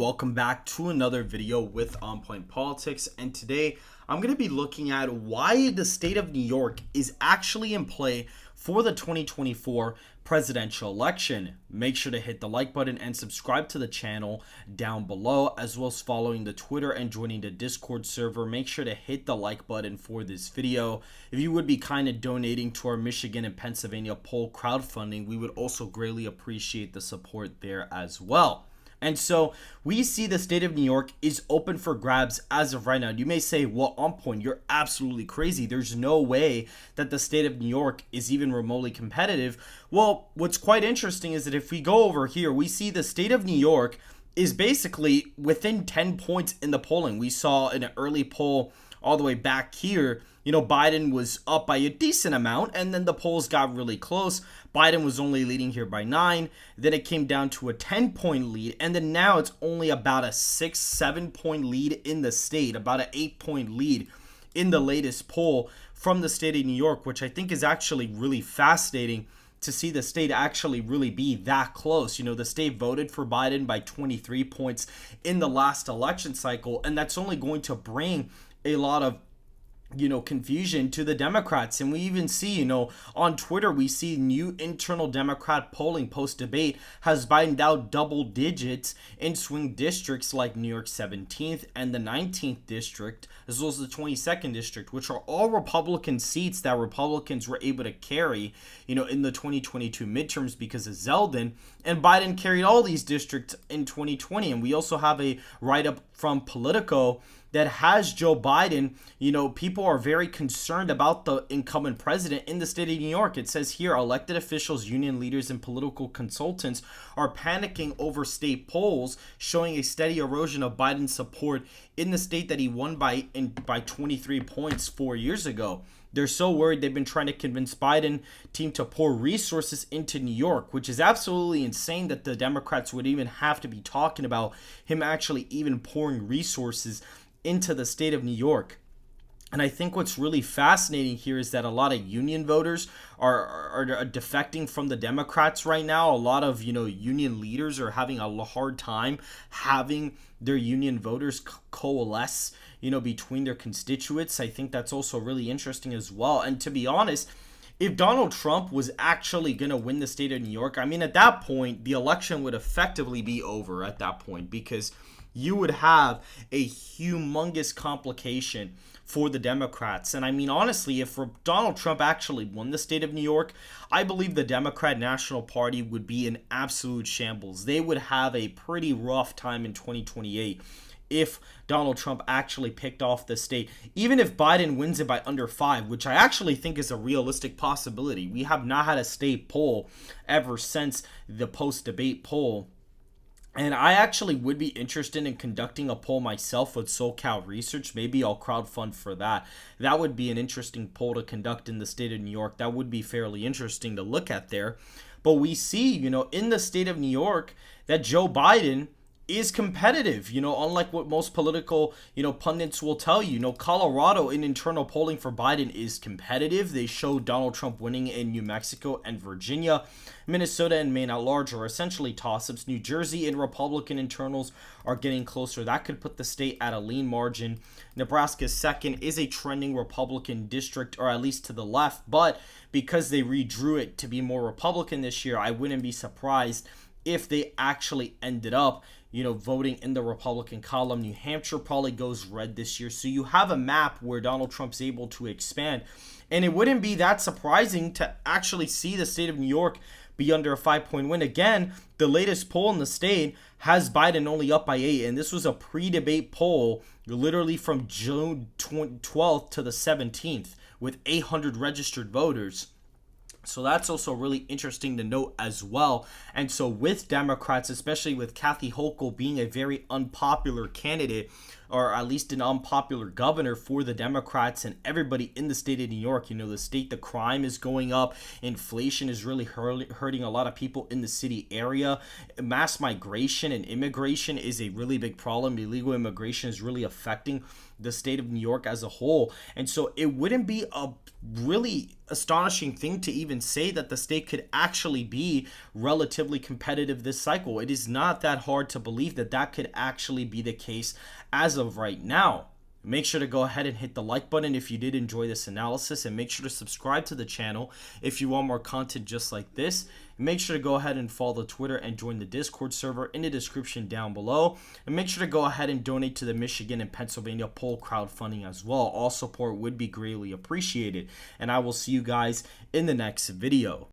Welcome back to another video with On Point Politics, and today I'm going to be looking at why the state of New York is actually in play for the 2024 presidential election. Make sure to hit the like button and subscribe to the channel down below, as well as following the Twitter and joining the Discord server. Make sure to hit the like button for this video. If you would be kind of donating to our Michigan and Pennsylvania poll crowdfunding, we would also greatly appreciate the support there as well. And so we see the state of New York is open for grabs as of right now. You may say, well, On Point, you're absolutely crazy. There's no way that the state of New York is even remotely competitive. Well, what's quite interesting is that if we go over here, we see the state of New York is basically within 10 points in the polling. We saw in an early poll all the way back here, Biden was up by a decent amount, and then the polls got really close. Biden was only leading here by 9. Then it came down to a 10-point lead, and then now it's only about a 6-7 point lead in the state, about an 8-point lead in the latest poll from the state of New York, which I think is actually really fascinating to see the state actually really be that close. The state voted for Biden by 23 points in the last election cycle, and that's only going to bring a lot of confusion to the Democrats. And we even see, on Twitter, we see new internal Democrat polling post-debate has Biden down double digits in swing districts like New York 17th and the 19th district, as well as the 22nd district, which are all Republican seats that Republicans were able to carry, in the 2022 midterms because of Zeldin. And Biden carried all these districts in 2020. And we also have a write-up from Politico that has Joe Biden. People are very concerned about the incumbent president in the state of New York. It says here, elected officials, union leaders, and political consultants are panicking over state polls, showing a steady erosion of Biden's support in the state that he won by 23 points 4 years ago. They're so worried they've been trying to convince Biden team to pour resources into New York, which is absolutely insane that the Democrats would even have to be talking about him actually even pouring resources into the state of New York. And I think what's really fascinating here is that a lot of union voters are defecting from the Democrats right now. A lot of, union leaders are having a hard time having their union voters coalesce, between their constituents. I think that's also really interesting as well. And to be honest, if Donald Trump was actually going to win the state of New York, at that point, the election would effectively be over at that point, because you would have a humongous complication for the Democrats. And honestly, if Donald Trump actually won the state of New York, I believe the Democrat National Party would be in absolute shambles. They would have a pretty rough time in 2028 if Donald Trump actually picked off the state. Even if Biden wins it by under 5, which I actually think is a realistic possibility. We have not had a state poll ever since the post-debate poll. And I actually would be interested in conducting a poll myself with SoCal Research. Maybe I'll crowdfund for that. That would be an interesting poll to conduct in the state of New York. That would be fairly interesting to look at there. But we see, in the state of New York, that Joe Biden is competitive, unlike what most political, pundits will tell you. Colorado in internal polling for Biden is competitive. They show Donald Trump winning in New Mexico and Virginia. Minnesota and Maine at large are essentially toss-ups. New Jersey in Republican internals are getting closer. That could put the state at a lean margin. Nebraska's second is a trending Republican district, or at least to the left, but because they redrew it to be more Republican this year, I wouldn't be surprised if they actually ended up voting in the Republican column. New Hampshire probably goes red this year. So you have a map where Donald Trump's able to expand. And it wouldn't be that surprising to actually see the state of New York be under a 5-point win. Again, the latest poll in the state has Biden only up by 8. And this was a pre-debate poll literally from June 12th to the 17th with 800 registered voters. So that's also really interesting to note as well. And so with Democrats, especially with Kathy Hochul being a very unpopular candidate, or at least an unpopular governor for the Democrats and everybody in the state of New York, the state, the crime is going up. Inflation is really hurting a lot of people in the city area. Mass migration and immigration is a really big problem. Illegal immigration is really affecting the state of New York as a whole. And so it wouldn't be a really astonishing thing to even even say that the state could actually be relatively competitive this cycle. It is not that hard to believe that that could actually be the case as of right now. Make sure to go ahead and hit the like button if you did enjoy this analysis, and make sure to subscribe to the channel if you want more content just like this. And make sure to go ahead and follow the Twitter and join the Discord server in the description down below. And make sure to go ahead and donate to the Michigan and Pennsylvania poll crowdfunding as well. All support would be greatly appreciated. And I will see you guys in the next video.